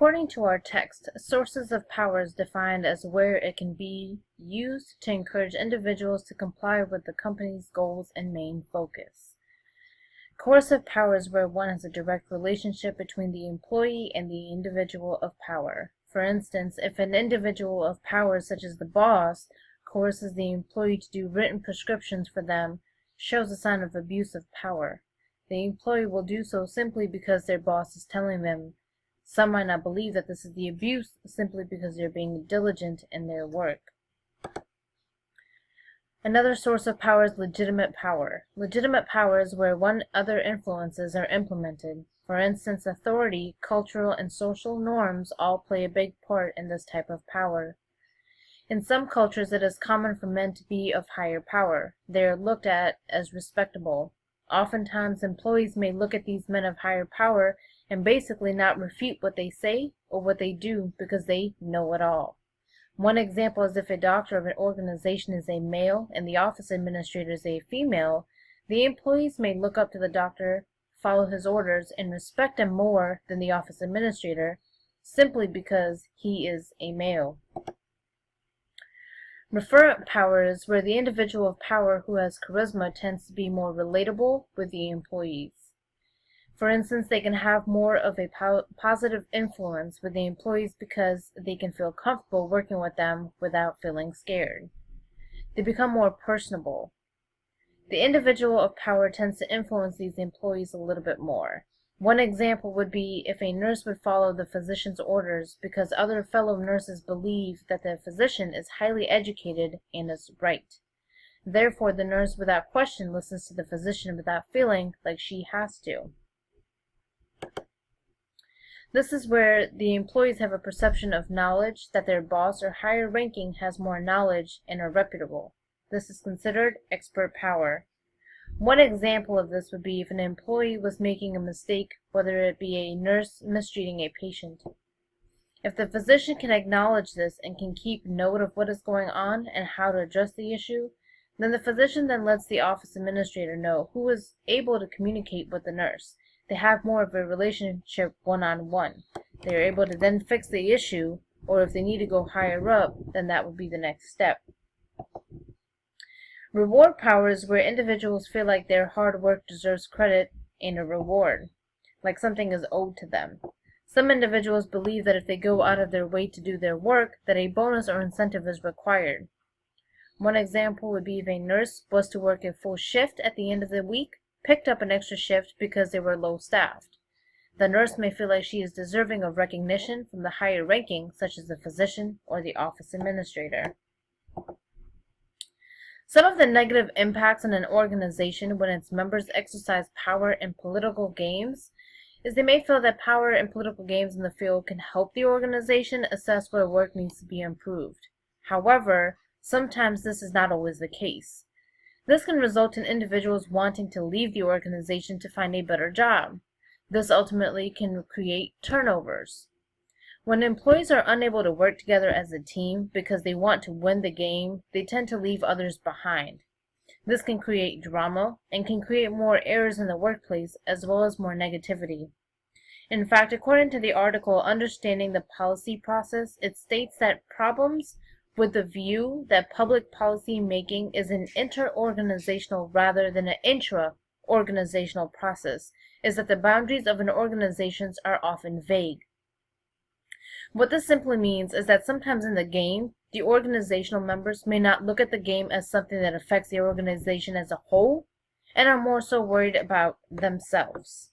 According to our text, sources of power is defined as where it can be used to encourage individuals to comply with the company's goals and main focus. Coercive power is where one has a direct relationship between the employee and the individual of power. For instance, if an individual of power, such as the boss, coerces the employee to do written prescriptions for them, shows a sign of abuse of power. The employee will do so simply because their boss is telling them. Some might not believe that this is the abuse simply because they're being diligent in their work. Another source of power is legitimate power. Legitimate power is where other influences are implemented. For instance, authority, cultural, and social norms all play a big part in this type of power. In some cultures, it is common for men to be of higher power. They are looked at as respectable. Oftentimes, employees may look at these men of higher power and basically not refute what they say or what they do because they know it all. One example is if a doctor of an organization is a male and the office administrator is a female, the employees may look up to the doctor, follow his orders, and respect him more than the office administrator simply because he is a male. Referent power is where the individual of power who has charisma tends to be more relatable with the employees. For instance, they can have more of a positive influence with the employees because they can feel comfortable working with them without feeling scared. They become more personable. The individual of power tends to influence these employees a little bit more. One example would be if a nurse would follow the physician's orders because other fellow nurses believe that the physician is highly educated and is right. Therefore, the nurse without question listens to the physician without feeling like she has to. This is where the employees have a perception of knowledge that their boss or higher ranking has more knowledge and are reputable. This is considered expert power. One example of this would be if an employee was making a mistake, whether it be a nurse mistreating a patient. If the physician can acknowledge this and can keep note of what is going on and how to address the issue, then the physician then lets the office administrator know, who is able to communicate with the nurse. They have more of a relationship one-on-one. They are able to then fix the issue, or if they need to go higher up, then that would be the next step. Reward power is where individuals feel like their hard work deserves credit and a reward, like something is owed to them. Some individuals believe that if they go out of their way to do their work, that a bonus or incentive is required. One example would be if a nurse was to work a full shift at the end of the week, picked up an extra shift because they were low-staffed. The nurse may feel like she is deserving of recognition from the higher ranking, such as the physician or the office administrator. Some of the negative impacts on an organization when its members exercise power in political games is they may feel that power in political games in the field can help the organization assess where work needs to be improved. However, sometimes this is not always the case. This can result in individuals wanting to leave the organization to find a better job. This ultimately can create turnovers. When employees are unable to work together as a team because they want to win the game, they tend to leave others behind. This can create drama and can create more errors in the workplace as well as more negativity. In fact, according to the article Understanding the Policy Process, it states that problems with the view that public policy making is an inter-organizational rather than an intra-organizational process is that the boundaries of an organization are often vague. What this simply means is that sometimes in the game, the organizational members may not look at the game as something that affects the organization as a whole and are more so worried about themselves.